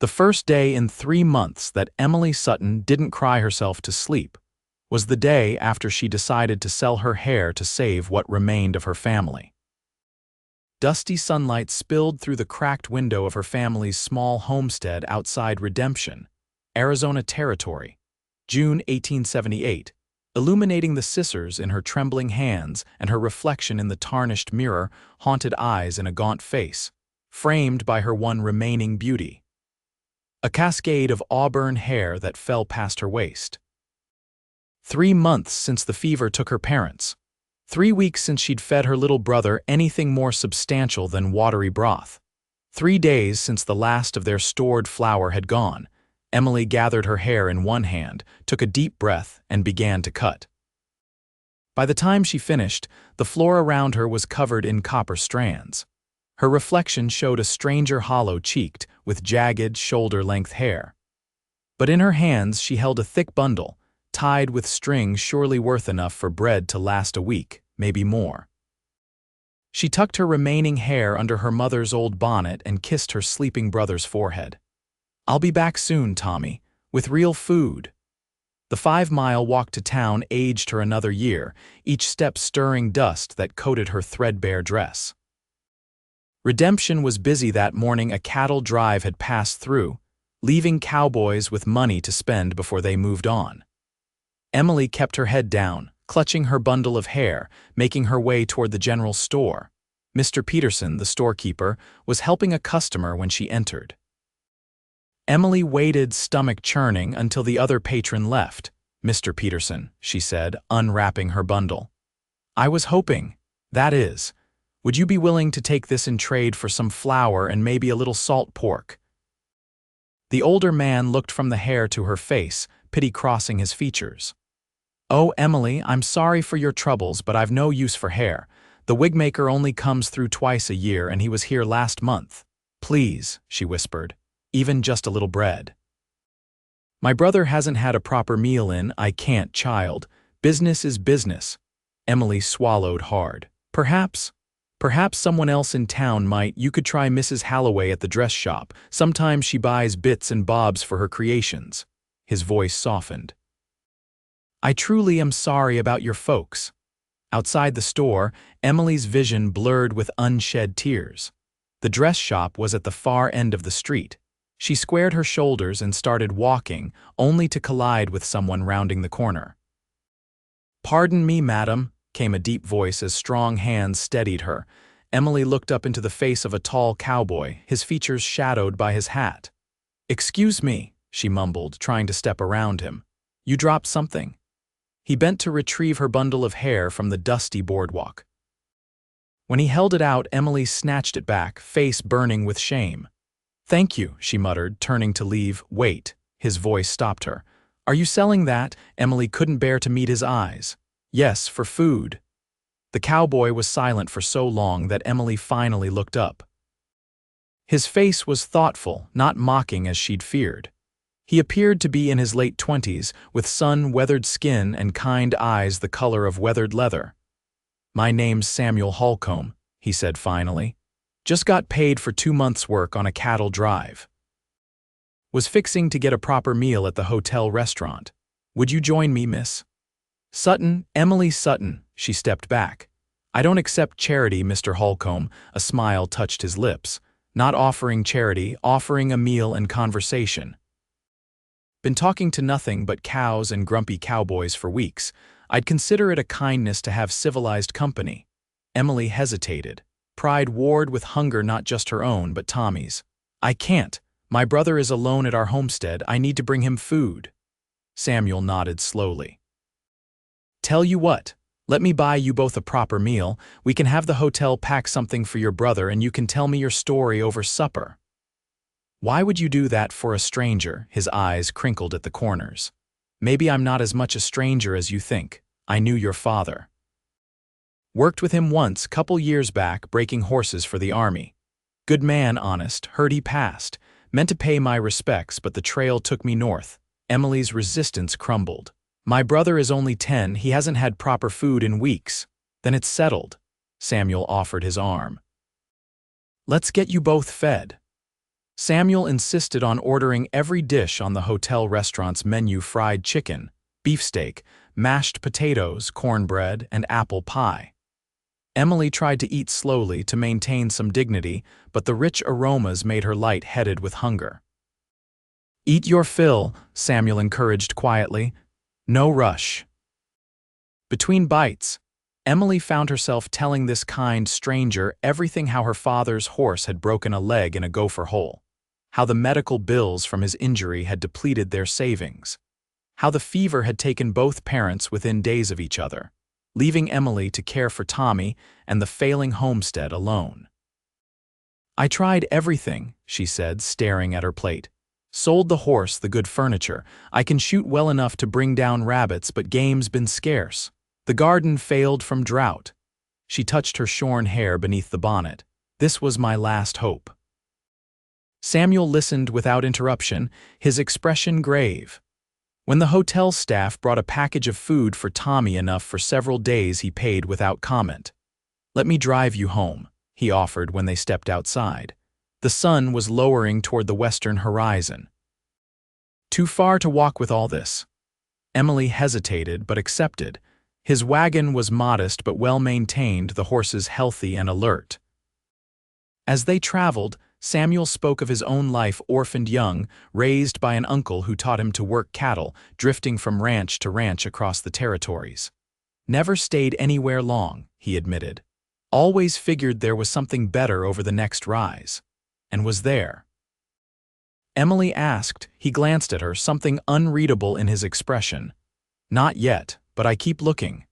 The first day in 3 months that Emily Sutton didn't cry herself to sleep was the day after she decided to sell her hair to save what remained of her family. Dusty sunlight spilled through the cracked window of her family's small homestead outside Redemption, Arizona Territory, June 1878, illuminating the scissors in her trembling hands and her reflection in the tarnished mirror, haunted eyes in a gaunt face, framed by her one remaining beauty. A cascade of auburn hair that fell past her waist. 3 months since the fever took her parents. 3 weeks since she'd fed her little brother anything more substantial than watery broth. 3 days since the last of their stored flour had gone. Emily gathered her hair in one hand, took a deep breath, and began to cut. By the time she finished, the floor around her was covered in copper strands. Her reflection showed a stranger hollow-cheeked, with jagged, shoulder-length hair. But in her hands she held a thick bundle, tied with string surely worth enough for bread to last a week, maybe more. She tucked her remaining hair under her mother's old bonnet and kissed her sleeping brother's forehead. "I'll be back soon, Tommy, with real food." The 5-mile walk to town aged her another year, each step stirring dust that coated her threadbare dress. Redemption was busy that morning. A cattle drive had passed through, leaving cowboys with money to spend before they moved on. Emily kept her head down, clutching her bundle of hair, making her way toward the general store. Mr. Peterson, the storekeeper, was helping a customer when she entered. Emily waited, stomach churning, until the other patron left. "Mr. Peterson," she said, unwrapping her bundle. "I was hoping, that is, would you be willing to take this in trade for some flour and maybe a little salt pork?" The older man looked from the hair to her face, pity crossing his features. "Oh, Emily, I'm sorry for your troubles, but I've no use for hair. The wigmaker only comes through twice a year, and he was here last month. Please," she whispered, "even just a little bread." "My brother hasn't had a proper meal in." "I can't, child. Business is business." Emily swallowed hard. Perhaps someone else in town might. You could try Mrs. Halloway at the dress shop. Sometimes she buys bits and bobs for her creations." His voice softened. "I truly am sorry about your folks." Outside the store, Emily's vision blurred with unshed tears. The dress shop was at the far end of the street. She squared her shoulders and started walking, only to collide with someone rounding the corner. "Pardon me, madam," came a deep voice as strong hands steadied her. Emily looked up into the face of a tall cowboy, his features shadowed by his hat. "Excuse me," she mumbled, trying to step around him. "You dropped something?" He bent to retrieve her bundle of hair from the dusty boardwalk. When he held it out, Emily snatched it back, face burning with shame. "Thank you," she muttered, turning to leave. "Wait." His voice stopped her. "Are you selling that?" Emily couldn't bear to meet his eyes. "Yes, for food." The cowboy was silent for so long that Emily finally looked up. His face was thoughtful, not mocking as she'd feared. He appeared to be in his late 20s, with sun-weathered skin and kind eyes the color of weathered leather. "My name's Samuel Holcomb," he said finally. "Just got paid for 2 months' work on a cattle drive. Was fixing to get a proper meal at the hotel restaurant. Would you join me, miss?" "Sutton, Emily Sutton." She stepped back. "I don't accept charity, Mr. Holcomb." A smile touched his lips. "Not offering charity, offering a meal and conversation. Been talking to nothing but cows and grumpy cowboys for weeks. I'd consider it a kindness to have civilized company." Emily hesitated. Pride warred with hunger, not just her own, but Tommy's. "I can't. My brother is alone at our homestead. I need to bring him food." Samuel nodded slowly. "Tell you what, let me buy you both a proper meal. We can have the hotel pack something for your brother and you can tell me your story over supper." "Why would you do that for a stranger?" His eyes crinkled at the corners. "Maybe I'm not as much a stranger as you think. I knew your father. Worked with him once, couple years back, breaking horses for the army. Good man, honest, heard he passed. Meant to pay my respects, but the trail took me north." Emily's resistance crumbled. "My brother is only 10, he hasn't had proper food in weeks." "Then it's settled." Samuel offered his arm. "Let's get you both fed." Samuel insisted on ordering every dish on the hotel restaurant's menu: fried chicken, beefsteak, mashed potatoes, cornbread, and apple pie. Emily tried to eat slowly to maintain some dignity, but the rich aromas made her light-headed with hunger. "Eat your fill," Samuel encouraged quietly. "No rush." Between bites, Emily found herself telling this kind stranger everything: how her father's horse had broken a leg in a gopher hole, how the medical bills from his injury had depleted their savings, how the fever had taken both parents within days of each other, leaving Emily to care for Tommy and the failing homestead alone. "I tried everything," she said, staring at her plate. "Sold the horse, the good furniture. I can shoot well enough to bring down rabbits, but game's been scarce. The garden failed from drought." She touched her shorn hair beneath the bonnet. "This was my last hope." Samuel listened without interruption, his expression grave. When the hotel staff brought a package of food for Tommy, enough for several days, he paid without comment. "Let me drive you home," he offered when they stepped outside. The sun was lowering toward the western horizon. "Too far to walk with all this." Emily hesitated but accepted. His wagon was modest but well-maintained, the horses healthy and alert. As they traveled, Samuel spoke of his own life: orphaned young, raised by an uncle who taught him to work cattle, drifting from ranch to ranch across the territories. "Never stayed anywhere long," he admitted. "Always figured there was something better over the next rise." And was there? Emily asked. He glanced at her, something unreadable in his expression. "Not yet, but I keep looking."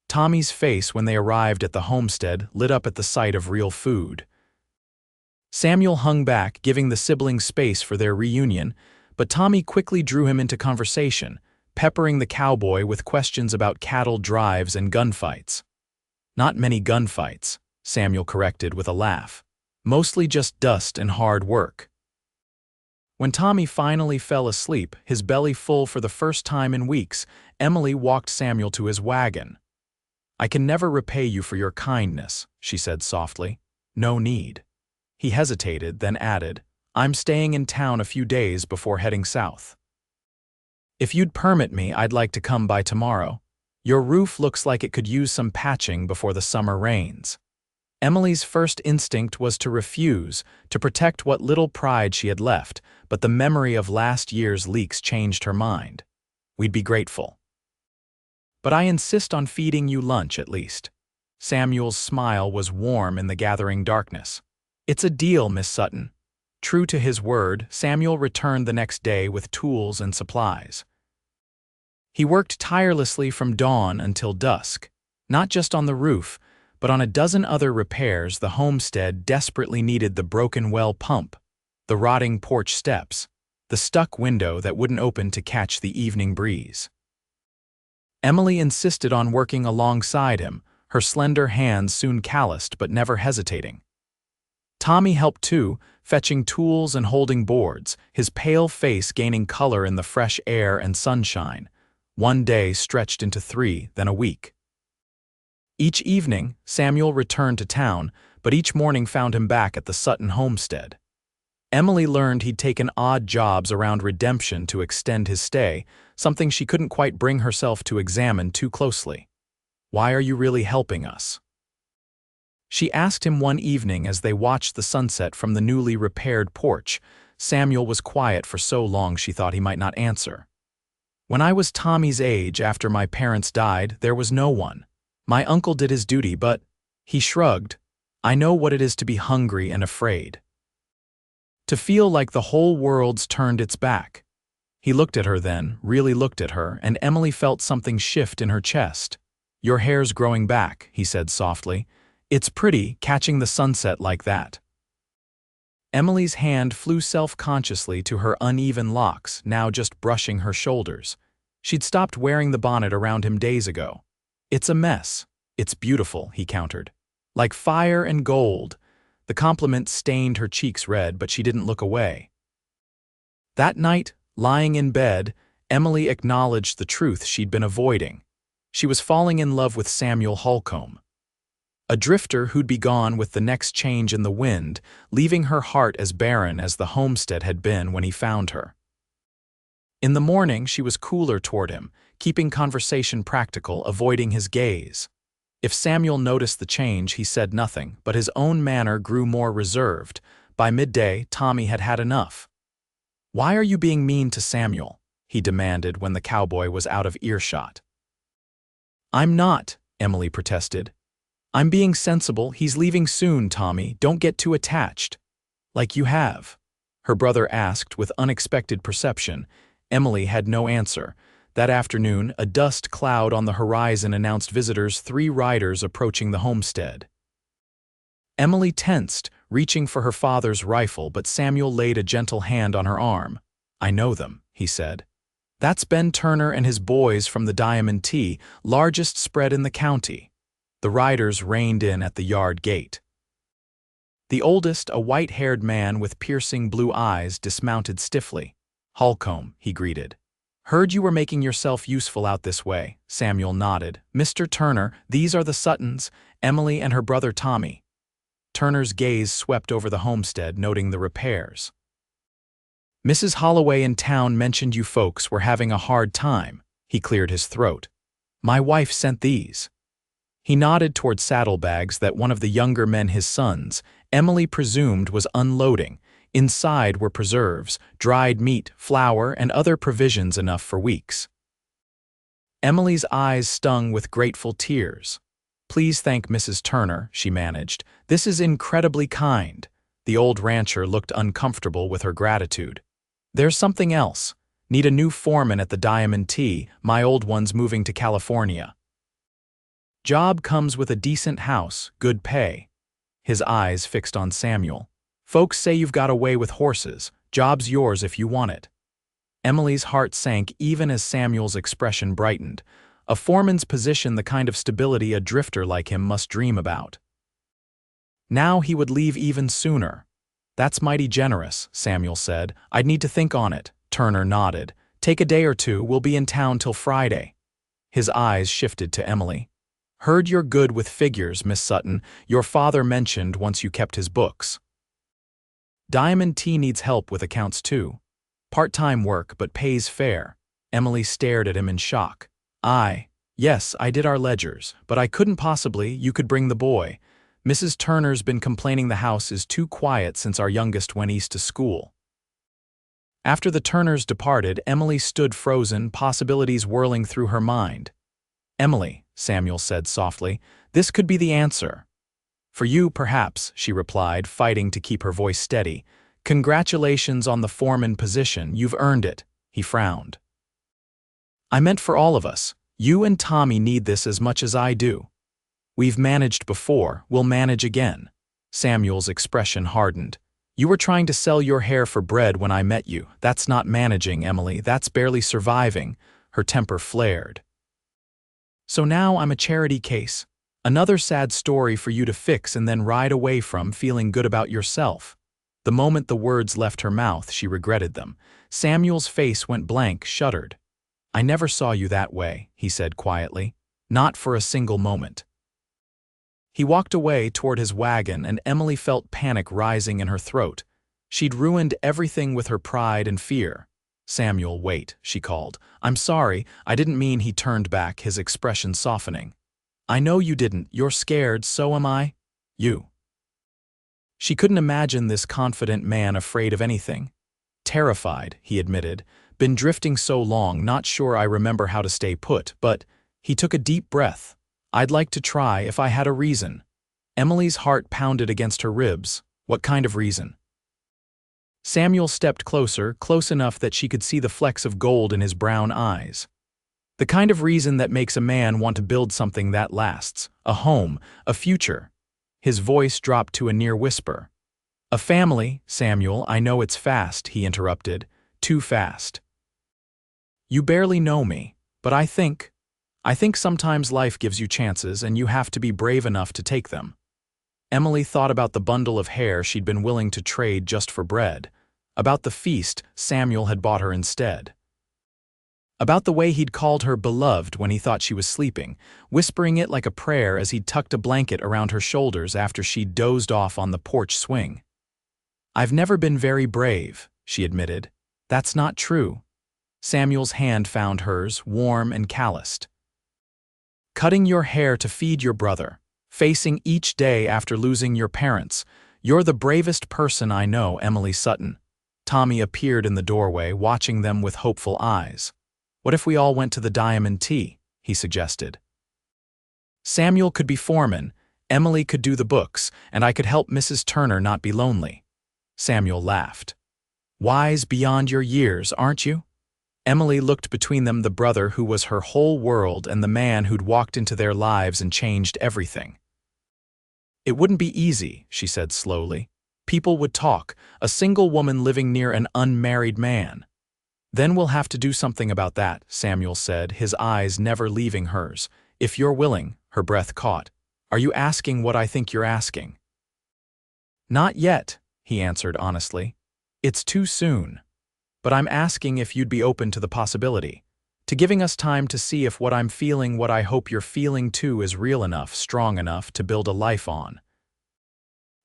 Tommy's face, when they arrived at the homestead, lit up at the sight of real food. Samuel hung back, giving the siblings space for their reunion, but Tommy quickly drew him into conversation, peppering the cowboy with questions about cattle drives and gunfights. "Not many gunfights," Samuel corrected with a laugh. "Mostly just dust and hard work." When Tommy finally fell asleep, his belly full for the first time in weeks, Emily walked Samuel to his wagon. "I can never repay you for your kindness," she said softly. "No need." He hesitated, then added, "I'm staying in town a few days before heading south. If you'd permit me, I'd like to come by tomorrow. Your roof looks like it could use some patching before the summer rains." Emily's first instinct was to refuse, to protect what little pride she had left, but the memory of last year's leaks changed her mind. "We'd be grateful. But I insist on feeding you lunch at least." Samuel's smile was warm in the gathering darkness. "It's a deal, Miss Sutton." True to his word, Samuel returned the next day with tools and supplies. He worked tirelessly from dawn until dusk, not just on the roof, but on a dozen other repairs. The homestead desperately needed the broken well pump, the rotting porch steps, the stuck window that wouldn't open to catch the evening breeze. Emily insisted on working alongside him, her slender hands soon calloused but never hesitating. Tommy helped too, fetching tools and holding boards, his pale face gaining color in the fresh air and sunshine. One day stretched into 3, then a week. Each evening, Samuel returned to town, but each morning found him back at the Sutton homestead. Emily learned he'd taken odd jobs around Redemption to extend his stay, something she couldn't quite bring herself to examine too closely. "Why are you really helping us?" She asked him one evening as they watched the sunset from the newly repaired porch. Samuel was quiet for so long she thought he might not answer. "When I was Tommy's age, after my parents died, there was no one. My uncle did his duty, but," he shrugged, "I know what it is to be hungry and afraid. To feel like the whole world's turned its back." He looked at her then, really looked at her, and Emily felt something shift in her chest. "Your hair's growing back," he said softly. "It's pretty, catching the sunset like that." Emily's hand flew self-consciously to her uneven locks, now just brushing her shoulders. She'd stopped wearing the bonnet around him days ago. "It's a mess." "It's beautiful," he countered. "Like fire and gold." The compliment stained her cheeks red, but she didn't look away. That night, lying in bed, Emily acknowledged the truth she'd been avoiding. She was falling in love with Samuel Holcomb. a drifter who'd be gone with the next change in the wind, leaving her heart as barren as the homestead had been when he found her. In the morning, she was cooler toward him, keeping conversation practical, avoiding his gaze. If Samuel noticed the change, he said nothing, but his own manner grew more reserved. By midday, Tommy had had enough. "Why are you being mean to Samuel?" he demanded when the cowboy was out of earshot. "I'm not," Emily protested. "I'm being sensible. He's leaving soon, Tommy. Don't get too attached." "Like you have?" her brother asked with unexpected perception. Emily had no answer. That afternoon, a dust cloud on the horizon announced visitors, 3 riders approaching the homestead. Emily tensed, reaching for her father's rifle, but Samuel laid a gentle hand on her arm. "I know them," he said. "That's Ben Turner and his boys from the Diamond T, largest spread in the county." The riders reined in at the yard gate. The oldest, a white-haired man with piercing blue eyes, dismounted stiffly. "Holcomb," he greeted. "Heard you were making yourself useful out this way." Samuel nodded. "Mr. Turner, these are the Suttons, Emily and her brother Tommy." Turner's gaze swept over the homestead, noting the repairs. "Mrs. Holloway in town mentioned you folks were having a hard time." He cleared his throat. "My wife sent these." He nodded toward saddlebags that one of the younger men, his sons, Emily presumed was unloading. Inside were preserves, dried meat, flour, and other provisions enough for weeks. Emily's eyes stung with grateful tears. "Please thank Mrs. Turner," she managed. "This is incredibly kind." The old rancher looked uncomfortable with her gratitude. "There's something else. Need a new foreman at the Diamond T. My old one's moving to California. Job comes with a decent house, good pay." His eyes fixed on Samuel. "Folks say you've got a way with horses. Job's yours if you want it." Emily's heart sank even as Samuel's expression brightened. A foreman's position, the kind of stability a drifter like him must dream about. Now he would leave even sooner. "That's mighty generous," Samuel said. "I'd need to think on it." Turner nodded. "Take a day or two. We'll be in town till Friday." His eyes shifted to Emily. "Heard you're good with figures, Miss Sutton. Your father mentioned once you kept his books." "Diamond T needs help with accounts too. Part-time work, but pays fair." Emily stared at him in shock. Yes, I did our ledgers, but I couldn't possibly. You could bring the boy. Mrs. Turner's been complaining the house is too quiet since our youngest went east to school." After the Turners departed, Emily stood frozen, possibilities whirling through her mind. "Emily," Samuel said softly, "this could be the answer." "For you, perhaps," she replied, fighting to keep her voice steady. "Congratulations on the foreman position. You've earned it." He frowned. "I meant for all of us. You and Tommy need this as much as I do. We've managed before, we'll manage again." Samuel's expression hardened. "You were trying to sell your hair for bread when I met you. That's not managing, Emily. That's barely surviving." Her temper flared. "So now I'm a charity case. Another sad story for you to fix and then ride away from, feeling good about yourself." The moment the words left her mouth, she regretted them. Samuel's face went blank, shuddered. "I never saw you that way," he said quietly. "Not for a single moment." He walked away toward his wagon, and Emily felt panic rising in her throat. She'd ruined everything with her pride and fear. "Samuel, wait," she called. "I'm sorry, I didn't mean." He turned back, his expression softening. "I know you didn't. You're scared, so am I." "You." She couldn't imagine this confident man afraid of anything. "Terrified," he admitted. "Been drifting so long, not sure I remember how to stay put, but..." He took a deep breath. "I'd like to try if I had a reason." Emily's heart pounded against her ribs. "What kind of reason?" Samuel stepped closer, close enough that she could see the flecks of gold in his brown eyes. "The kind of reason that makes a man want to build something that lasts. A home, a future." His voice dropped to a near whisper. "A family, Samuel. I know it's fast," he interrupted. "Too fast. You barely know me, but I think sometimes life gives you chances and you have to be brave enough to take them." Emily thought about the bundle of hair she'd been willing to trade just for bread, about the feast Samuel had bought her instead. About the way he'd called her beloved when he thought she was sleeping, whispering it like a prayer as he'd tucked a blanket around her shoulders after she'd dozed off on the porch swing. "I've never been very brave," she admitted. "That's not true." Samuel's hand found hers, warm and calloused. "Cutting your hair to feed your brother, facing each day after losing your parents. You're the bravest person I know, Emily Sutton." Tommy appeared in the doorway, watching them with hopeful eyes. "What if we all went to the Diamond Tea?" he suggested. "Samuel could be foreman, Emily could do the books, and I could help Mrs. Turner not be lonely." Samuel laughed. "Wise beyond your years, aren't you?" Emily looked between them, the brother who was her whole world and the man who'd walked into their lives and changed everything. "It wouldn't be easy," she said slowly. "People would talk, a single woman living near an unmarried man." "Then we'll have to do something about that," Samuel said, his eyes never leaving hers. "If you're willing," her breath caught. "Are you asking what I think you're asking?" "Not yet," he answered honestly. "It's too soon. But I'm asking if you'd be open to the possibility, to giving us time to see if what I'm feeling, what I hope you're feeling too, is real enough, strong enough to build a life on."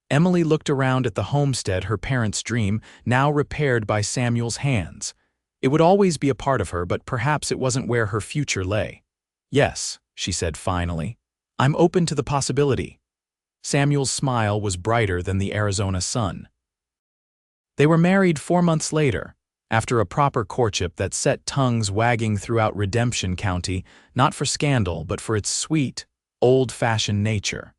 Emily looked around at the homestead, her parents' dream, now repaired by Samuel's hands. It would always be a part of her, but perhaps it wasn't where her future lay. "Yes," she said finally. "I'm open to the possibility." Samuel's smile was brighter than the Arizona sun. They were married 4 months later, after a proper courtship that set tongues wagging throughout Redemption County, not for scandal, but for its sweet, old-fashioned nature.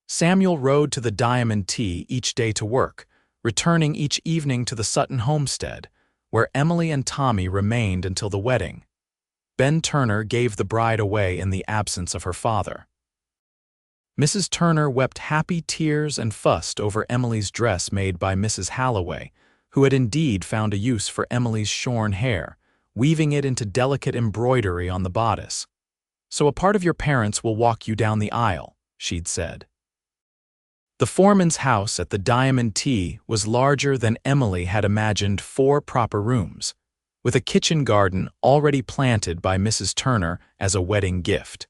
Samuel rode to the Diamond Tea each day to work, returning each evening to the Sutton homestead, where Emily and Tommy remained until the wedding. Ben Turner gave the bride away in the absence of her father. Mrs. Turner wept happy tears and fussed over Emily's dress made by Mrs. Halloway, who had indeed found a use for Emily's shorn hair, weaving it into delicate embroidery on the bodice. "So a part of your parents will walk you down the aisle," she'd said. The foreman's house at the Diamond Tea was larger than Emily had imagined, 4 proper rooms, with a kitchen garden already planted by Mrs. Turner as a wedding gift.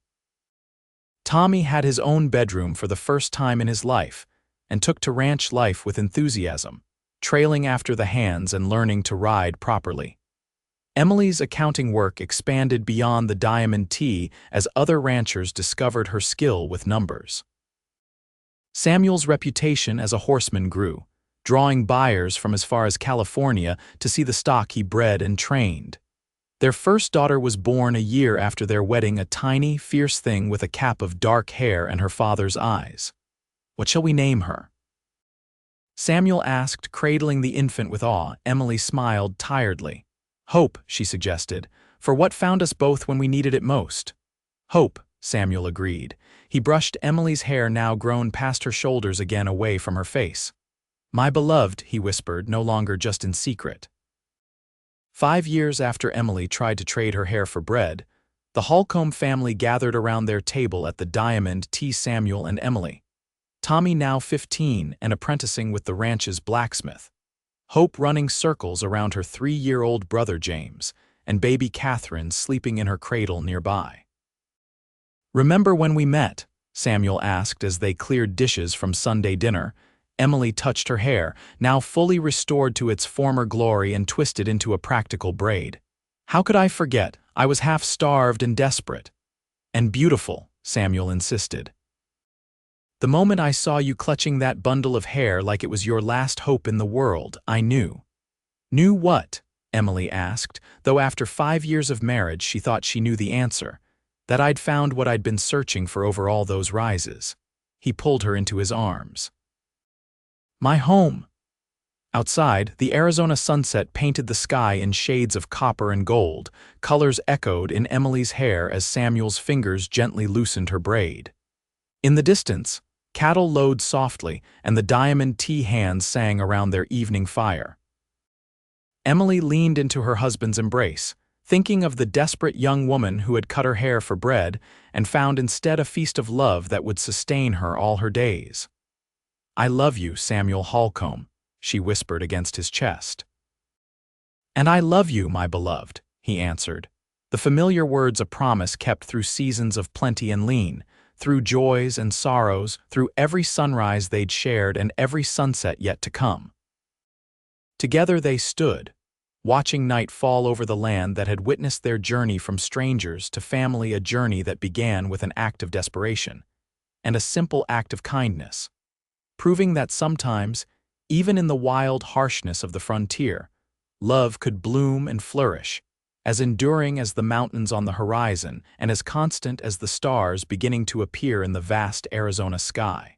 Tommy had his own bedroom for the first time in his life and took to ranch life with enthusiasm, trailing after the hands and learning to ride properly. Emily's accounting work expanded beyond the Diamond Tea as other ranchers discovered her skill with numbers. Samuel's reputation as a horseman grew, drawing buyers from as far as California to see the stock he bred and trained. Their first daughter was born a year after their wedding, a tiny, fierce thing with a cap of dark hair and her father's eyes. "What shall we name her?" Samuel asked, cradling the infant with awe. Emily smiled tiredly. "Hope," she suggested, "for what found us both when we needed it most." "Hope," Samuel agreed. He brushed Emily's hair, now grown past her shoulders, again away from her face. "My beloved," he whispered, no longer just in secret. 5 years after Emily tried to trade her hair for bread, the Holcomb family gathered around their table at the Diamond Tea. Samuel and Emily. Tommy, now 15 and apprenticing with the ranch's blacksmith. Hope running circles around her 3-year-old brother James, and baby Catherine sleeping in her cradle nearby. "Remember when we met?" Samuel asked as they cleared dishes from Sunday dinner. Emily touched her hair, now fully restored to its former glory, and twisted into a practical braid. "How could I forget? I was half-starved and desperate." "And beautiful," Samuel insisted. "The moment I saw you clutching that bundle of hair like it was your last hope in the world, I knew." "Knew what?" Emily asked, though after 5 years of marriage she thought she knew the answer. "That I'd found what I'd been searching for over all those rises." He pulled her into his arms. "My home." Outside, the Arizona sunset painted the sky in shades of copper and gold. Colors echoed in Emily's hair as Samuel's fingers gently loosened her braid. In the distance, cattle lowed softly, and the Diamond Tea hands sang around their evening fire. Emily leaned into her husband's embrace, thinking of the desperate young woman who had cut her hair for bread and found instead a feast of love that would sustain her all her days. "I love you, Samuel Holcomb," she whispered against his chest. "And I love you, my beloved," he answered. The familiar words of promise kept through seasons of plenty and lean, through joys and sorrows, through every sunrise they'd shared and every sunset yet to come. Together they stood, watching night fall over the land that had witnessed their journey from strangers to family, a journey that began with an act of desperation and a simple act of kindness, proving that sometimes, even in the wild harshness of the frontier, love could bloom and flourish, as enduring as the mountains on the horizon and as constant as the stars beginning to appear in the vast Arizona sky.